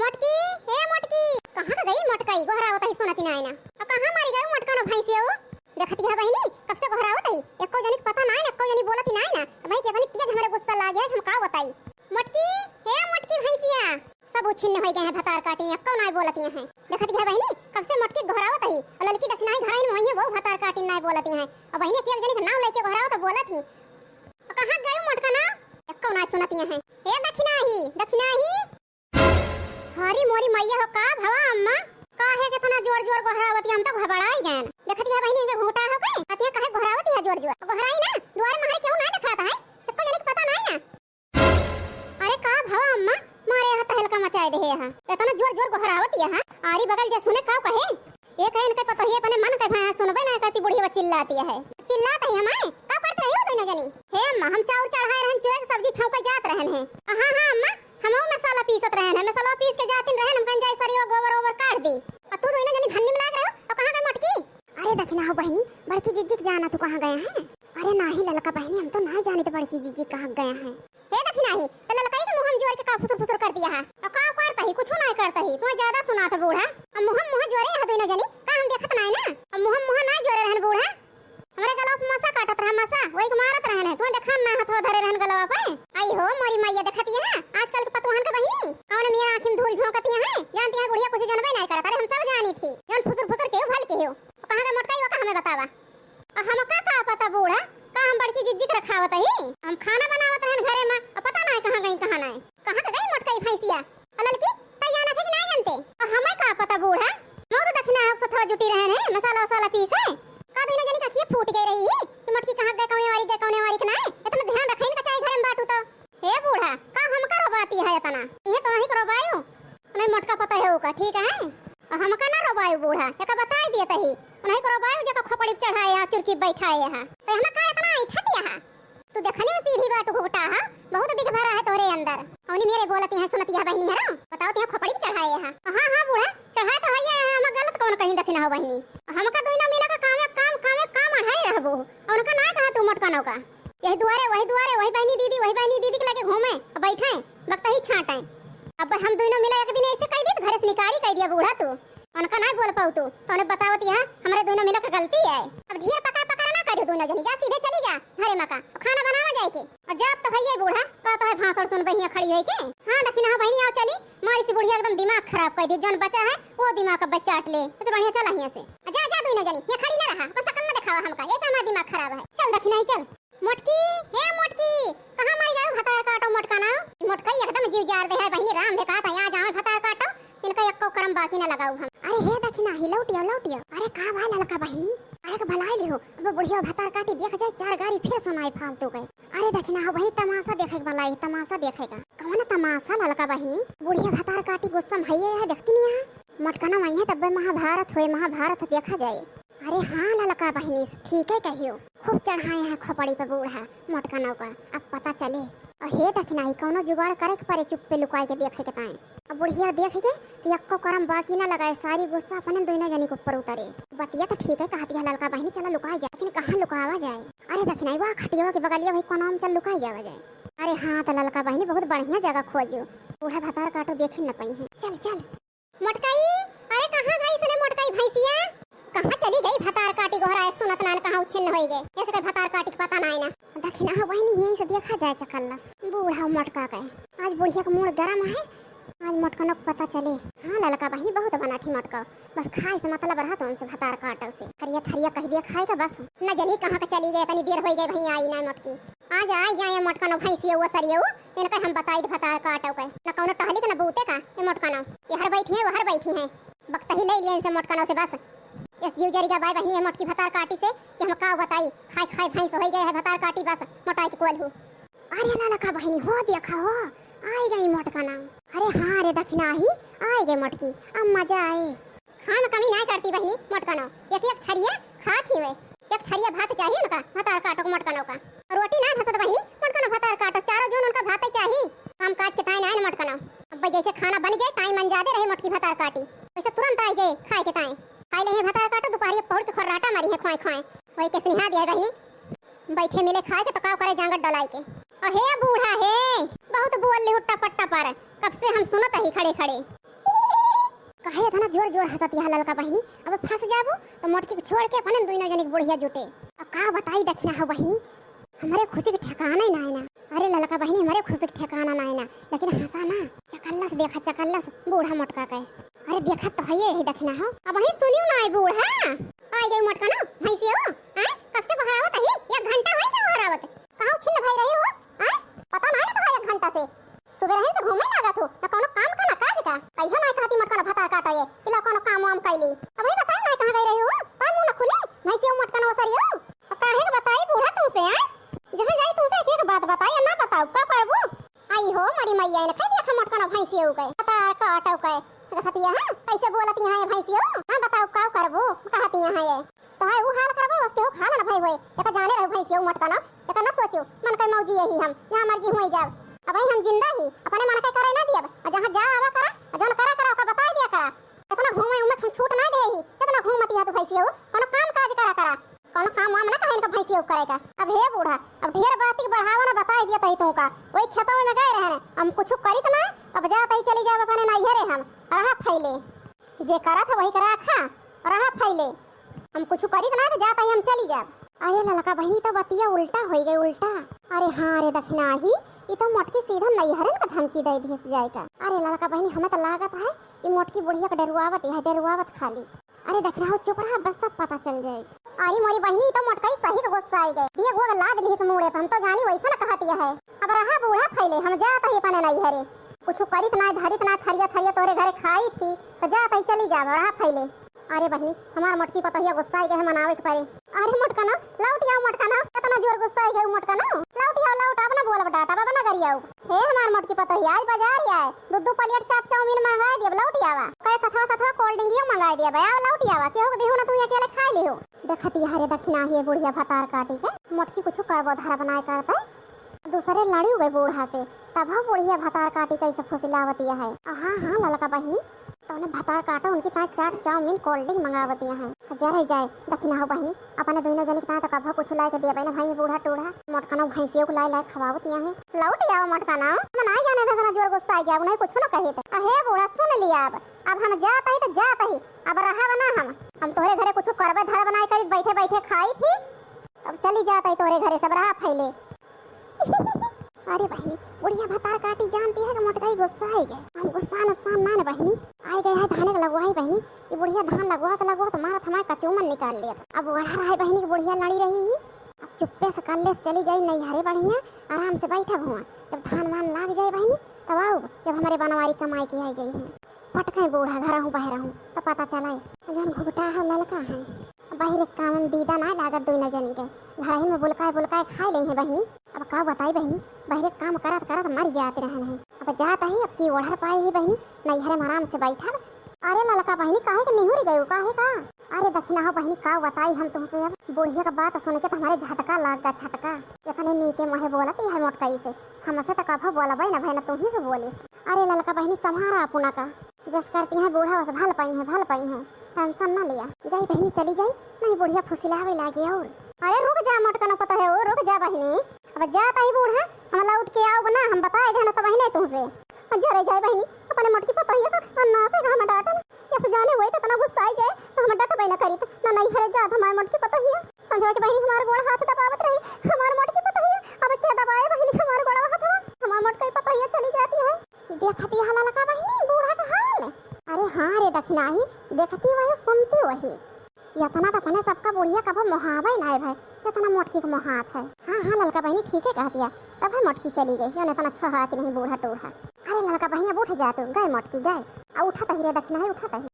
मोटकी, हे मोटकी, कहाँ गई मोटकाई? गोहरावत ही सुनती ना आईना। और कहाँ मारी गई मोटका न भैंसिया वो? देखती है बहनी, कब से गोहरावत ही? एको जनी पता ना है, एको जनी बोलती ना है ना। भाई के बनी तेज हमरे गुस्सा लाग गया, हम का बताई? मोटकी, हे मोटकी भैंसिया, सब उछिन्न हो गए हैं भतार काटी, एको ना बोलती हैं। देखती है बहनी, कब से मोटकी गोहरावत ही? और लड़की दक्षिणाई घराइन में वो भतार काटी ना बोलती हैं। और बहनी तेज जनी का नाम लेके गोहरावत बोलत ही। कहाँ गई मोटका ना? एको ना सुनती हैं। हे दक्षिणाई, दक्षिणाई, हरी मोरी मैया हो का भवा अम्मा, काहे के तना जोर जोर गोहरावती? हम तो घबराई गए। देखती है बहनी इनके घोटा हो गए, कतिया काहे गोहरावती है जोर जोर? गोहराई ना द्वार में है, क्यों ना दिखाता है? सबको जनी पता नहीं ना। अरे का भवा अम्मा, मारे हाथ तहलका मचाए दे है। इतना जोर जोर गोहरावती है। आरी बगल जे सुने का कहे? ये कहे इनके पता ही अपने मन के भाई सुनबे ना करती, बुढ़ी वो चिल्लाती है। चिल्लात है हमें का करते रही हो दोनों जनी? हे अम्मा, हम चाउर चढ़ाए रहन, चुए की सब्जी छौंके जात रहन है। हां हां अम्मा, हमो मसाला पीसत रहन है, मसाला पीस के जातिन रहन, हम कन जाई सरियो गोबर ओबर काट दी। और तू दोनों जनी धन्नी में लाग रहो। और कहां गई मोटकी? अरे दक्षिणा हो बहनी, बड़की जिज्जी जाना तू कहां गया है? अरे नाही ललका बहनी, हम तो ना जाने तो बड़की जिज्जी कहां गया है। हे दक्षिणाई, तो ललकाई के मुंह में जोर के का फुसुर फुसुर कर दिया है। और का करता ही? कुछ नहीं करता ही, तू ज्यादा सुना था बूढ़ा। अब मुंह जोरे है दोनों जनी, का हम देखत नहीं ना? अब मुंह ना जोरे रहन बूढ़ा, हमरे गला पे मसा काटत रहा, मसा वही के मारत रहन है। तू देखा ना हाथ धरे रहन गलवा पे। आई हो मोरी मैया, देखती है आजकल के पतवाहन के बहिनी कौन मियां आंखी में धूल झोंकती है। जानती है बुढ़िया कुछ जानबे नहीं करत। अरे हम सब जानी थी, जन फुसुर फुसुर के भल के हो। कहां गए मोटकाई? वो का हमें बतावा। हम का पता बूढ़ा, का हम बड़की जिज्जी के रखावत ही? हम खाना बनावत रहन घरे में, और पता नहीं कहां गई कहां नहीं। कहां गई मोटकाई भैंसिया? लड़की तै जाना थे कि नहीं जानते? और हमें का पता बूढ़ा, मो तो दक्षिणा हो सथवा जुटी रहन है, मसाला वसाला पीसे का दोनों जनी का खिए फूट गई रही है। कि मोटकी कहां गए, कौने वाली गए, कौने वाली के नहीं? इतना ध्यान रखे इनका चाहे घर में बाटू तो। हे बूढ़ा, का हम का रोबाती है इतना? ये तो नहीं रोबायो नहीं, मोटका पता है ओका, ठीक है? और हम का ना रोबायो बूढ़ा, एका बताई दिए तही नहीं रोबायो, जका खोपड़ी चढ़ाए है, चुरकी बैठाए है। तो हम का इतना इठा दिया है? तू देखने में सीधी बात घोटा है, बहुत बिग भरा है तोरे अंदर। औनी मेरे बोलती है, सुनती है बहनी है ना, बताओ ते खोपड़ी चढ़ाए है। हां हां बूढ़ा, चढ़ाए तो है, हम गलत कौन कहीं दक्षिणा हो बहनी? हम का दोइना मिला का काम अढ़ाई रहबो। और उनका ना कहा तू मोटका नौका, यही दुआरे वही बहनी दीदी के लगे घूमे और बैठे वक्त ही छाटे। अब हम दोनों मिला एक दिन ऐसे कह दी तो घर से निकाली कह दिया बूढ़ा तू। उनका ना बोल पाऊ तू, तो उन्हें बतावती है हमारे दोनों मिला का गलती है। अब ढेर पकड़ ना करियो दोनों जनी, जा सीधे चली जा घरे में का खाना बनावा जाए के। और जब तो भैया बूढ़ा कहता है भाषण सुन बहिया खड़ी है के। हां दक्षिणा हो बहनी, आओ चली, मारी सी बुढ़िया एकदम दिमाग खराब कर दी, जन बचा है वो दिमाग का बच्चा चाट ले। ऐसे बढ़िया चला यहां से, जा दोनों जनी, ये खड़ी ना रहा, बस अकल ना दिखावा हमका, ऐसा हमारा दिमाग खराब है। चल दक्षिणा चल। मोटकी, हे मोटकी, कहां मारी जाओ? भतार काटो मोटका ना, मोटका एकदम जीव जार दे है बहनी, राम देखा था यहां जाओ भतार काटो, इनका एको करम बाकी ना लगाऊ हम। अरे हे दक्षिणा ही लौटियो। अरे का भाई ललका बहनी, काहे का भलाई ले हो? अब बुढ़िया भतार काटी देख जाए, चार गाड़ी फिर सुनाई फालतू गए। अरे दक्षिणा हो बहनी, तमाशा देखे भलाई, तमाशा देखेगा कौन तमाशा? ललका बहनी बुढ़िया भतार काटी गुस्सा में है, देखती नहीं है मोटका ना वही है, तब महाभारत हुए, महाभारत देखा जाए। अरे हाँ ललका बहनी, ठीक है कहियो, खूब चढ़ाए हैं खोपड़ी पे बूढ़ा मोटका नौका, अब पता चले। और हे दक्षिणा ही कौनो जुगाड़ करे के पड़े, चुप पे लुकाई के देखे के ताए। अब बुढ़िया देख के तो यक्को करम बाकी ना लगाए, सारी गुस्सा अपने दोनों जनी के ऊपर उतरे। बतिया तो ठीक है कहती है ललका बहनी, चला लुकाई जाए, लेकिन कहाँ लुकावा जाए? अरे दक्षिणा वाह खटिया के बगलिया भाई कोनो हम चल लुकाई जावा जाए। अरे हाँ तो ललका बहनी बहुत बढ़िया जगह खोजो, बूढ़ा भतार काटो देखी न पाई है। चल मोटकाई, अरे कहाँ गई सने मोटकाई भैंसिया? कहाँ चली गई भतार काटी गोहराए? सुनत ना कहाँ उछिन्न हो गए, ऐसे कोई भतार काटी के पता नहीं ना। दक्षिणा हो बहनी यहीं से देखा जाए चकल्लस, बूढ़ा मोटका गए। आज बुढ़िया का मूड गरम है, आज मोटका न पता चले। हाँ ललका बहनी बहुत बना थी मोटका, बस खाए से मतलब रहा तो उनसे भतार काटो से करिया थरिया कह दिया खाए का बस। न जनी कहाँ का चली गई, इतनी देर हो गई भई आई ना मोटकी। आज आई जाए मोटका न भैंसिया वो सरिया इनका हम बताई भतार काटो के न कौनो टहली के न बूते का। ये मोटका न ये हर बैठी है, वो हर बैठी है, वक्त ही ले लिया इनसे मोटका न से बस। इस जीव जरी का बाय बहनी है मोटकी भतार काटी से कि हम का बताई, खाए भैंस हो गए है भतार काटी बस मोटाई के कोल हूँ। अरे ललका बहनी हो देखा हो आई गई मोटका ना। अरे हाँ रे दक्षिणा ही आई गई मोटकी, अब मजा आए। खान कमी नहीं करती बहनी मोटका नो, एक थरिया खाती हुए, एक थरिया भात चाहिए उनका भतार काटो को मोटका नो का। रोटी ना धसत बहनी मोटका नो भतार काटो, चारों जोन उनका भात चाहिए, काम काज के ताई ना मोटका नो। अब जैसे खाना बन जाए टाइम अंजादे रहे मोटकी भतार काटी, वैसे तुरंत आ जाए खाए के ताई। खाई ले भतार काटो, दोपहर पौड़ के खर्राटा मारी है खोए वही के स्नेहा दिया बहनी, बैठे मिले खाए के पकाव करे जांगट डलाई के। अहे बूढ़ा हे बहुत बोल ले हुट्टा पट्टा पर, कब से हम सुनत ही खड़े खड़े। कहे था ना जोर जोर हंसती है ललका बहिनी। अब फंस जाबो तो मोटकी को छोड़ के अपन दोनों जनी बुढ़िया जुटे। अब का बताई दखना है बहिनी, हमारे खुशी के ठिकाना ही ना है ना। अरे ललका बहिनी हमारे खुशी के ठिकाना ना है ना, लेकिन हंसा ना चकल्लस देखा चकल्लस बूढ़ा मोटका के। अरे देखा तो है यही दखना हो। अब वही सुनियो ना आई बूढ़ा आई गई मोटका ना भैंसी हो हैं कब से बहरावत है? 1 घंटा होई क्या बहरावत? कहां छिन भाई रहे हो हैं? पता नहीं ना तो 1 घंटा से सुबह रहे से घूमे लागत हो ना कोनो काम का ना काज का कहियो ना कहती मोटका ना भता काटा ये किला कोनो काम वाम कैली। अब ही बताई ना कहां गई रही हो? का मुंह ना खुले भैंसी हो मोटका ना ओसरियो। अब काहे के बताई बूढ़ा तुमसे हैं? जहां जाई तुमसे एक बात बताई ना बताओ का करबो? आई हो मरी मैया ने कह दिया मोटका ना भैंसी हो गए पता काटो के कहती है कैसे बोलती है भैंसी हो हां बताओ का करबो कहती है ये तो है वो हाल करबो उसके हो खा ना भाई होए एक जाने रहो भैंसी हो मोटका ना एक ना सोचो मन के मौजी यही हम जहां मर्जी होई जाओ। अब हम जिंदा ही अपने मन के करे ना दिया जहां जा आवा करा जन करा करा का बता दिया करा इतना घूमे उमे हम छूट ना दे ही कितना घूमती है तू भैंसी हो कोनो काम काज करा करा कोनो काम वाम ना कहे इनका भैंसी हो करेगा। अब हे बूढ़ा अब ढेर बात की बढ़ावा ना बता दिया तई तुमका वही खेतों में गए रहे हम कुछ करित ना अब जा तई चली जाब अपने नहीं हेरे हम रहा फैले जे करा था वही करा खा रहा फैले हम कुछ करित ना तो जा तई हम चली जाब। अरे ललका बहिनी तो बतिया उल्टा हो गई उल्टा। अरे हाँ रे दक्षिणा ही ये तो मोटकी सीधा नैहरन का धमकी दे दी जाएगा। अरे ललका बहिनी हमें तो लागत है ये मोटकी बुढ़िया का डरुआवत खाली। अरे दक्षिणा हो चुप रहा बस सब पता चल जाएगी। आई मोरी बहिनी तो मोटका ही सही का गुस्सा आई गए दिए गो लाद ली तो मुड़े हम तो जानी वैसा ना कहती है। अब रहा बूढ़ा फैले हम जात ही पने नैहरे कुछ करित ना धरित ना थरिया थरिया तोरे घरे खाई थी तो जात ही चली जा रहा फैले। अरे बहनी हमार मोटकी पतोहिया गुस्सा आई गए मनावे के पारे। अरे मोटका ना लौट आओ मोटका ना कितना जोर गुस्सा आई गए मोटका ना लौट आओ लौट अब ना बोल डाटा बाबा ना करियो हे हमार मोटकी पतोहिया आज बाजार आए दूध प्लेट चाट चाउमीन मंगा दिया लौट आवा कहे सथवा कोल्ड ड्रिंक मंगा दिया भाई आओ लौट आवा केहू के देहु ना तू अकेले खा लियो। देखती हरे दक्षिणा ही बुढ़िया भतार काटी के मोटकी कुछ करबो धारा बनाए करता दूसरे लड़ी गए बूढ़ा से तब बुढ़िया भतार काटी कैसे फुसिलावती है। हाँ हाँ ललका बहिनी तो उन्हें भतार काटा उनकी तरह चाट चाउमीन कोल्ड ड्रिंक मंगावती हैं जरा जाए दक्षिणा हो बहिनी अपने दोनों जनी की तो कभा कुछ ला के दिया बहना भाई बूढ़ा टूढ़ा मोटका ना भैंसियों को लाए खवावती हैं लौट आओ मोटका ना मन आ जाने था जोर गुस्सा आ गया उन्हें कुछ ना कहे थे। अहे बूढ़ा सुन लिया अब हम जात ही तो जात ही अब रहा बना हम तोहरे घरे कुछ करबे धर बनाए कर बैठे बैठे खाई थी अब चली जात ही तोहरे घरे सब रहा फैले। अरे बहनी बुढ़िया भतार काटी जानती है कि मोटका ही गुस्सा आई गए हम गुस्सा नुस्सान ना बहनी आई गए है धाने लगवाई बहनी ये बुढ़िया धान लगवा तो मारा थमा कचूमन निकाल लिया। अब बढ़ा रहा है बहनी की बुढ़िया लड़ी रही है अब चुप्पे से कल्ले से चली जाई नहीं हरे बढ़िया आराम से बैठा हुआ जब धान मान लाग जाए बहनी तब आओ जब हमारे बनवारी कमाई की आई गई है पटके बूढ़ा घर हूँ बह रहूँ तो पता चला जन घुघटा है ललका है बाहर काम दीदा ना लागत दो न जन के घर ही में बुलकाए खा ले है बहनी। अब का बताई बहनी बाहर काम करत मर जाते रहन है अब जात ही अब की ओढ़र पाई ही बहनी नैहरे में आराम से बैठा। अरे ललका बहनी काहे के निहुरी गई काहे का? अरे दक्षिणा हो बहनी का बताई हम तुमसे अब बुढ़िया का बात सुन के तो हमारे झटका लाग गया छटका इतने नीके मोहे बोलती है मोटकई से हमसे तो कभा बोलबे ना भाई ना तुम ही से बोलिस। अरे ललका बहनी संभारा अपना का जस करती है बूढ़ा बस भल पाई है टेंशन ना लिया जाई बहनी चली जाई नहीं बुढ़िया फुसिलावे लागे और। अरे रुक जा मोटका ना पता है वो रुक जा बहनी अब जाता ही बूढ़ा हम लौट के आओ ना हम बताए थे ना तो बहने तुमसे जरे जाए बहनी अपने मोटकी पता ही है ना से हम डाटा ऐसे जाने हुए तो इतना गुस्सा आई जाए तो हम डाटा बहना करी ना नहीं हरे जा हमारे मोटकी पता ही समझो कि बहनी हमारे गोड़ हाथ दबावत रही हमारे मोटकी पता ही अब क्या दबाए बहनी हमारे गोड़ हाथ हमारे मोटकी पता ही चली जाती है देखती है ललका बहनी बूढ़ा का हाल। अरे हाँ रे दक्षिणा ही देखती वही सुनती वही इतना तो अपने सबका बुढ़िया कब मोहाबा ही ना भाई इतना मोटकी का मोहात है। हाँ हाँ ललका बहनी ठीक है कह दिया तब है मोटकी चली गई या इतना अच्छा हाथ नहीं बूढ़ा टूढ़ा। अरे ललका बहनी अब उठ जा तू गए मोटकी गए अब उठा तही रे दक्षिणा ही उठा तही।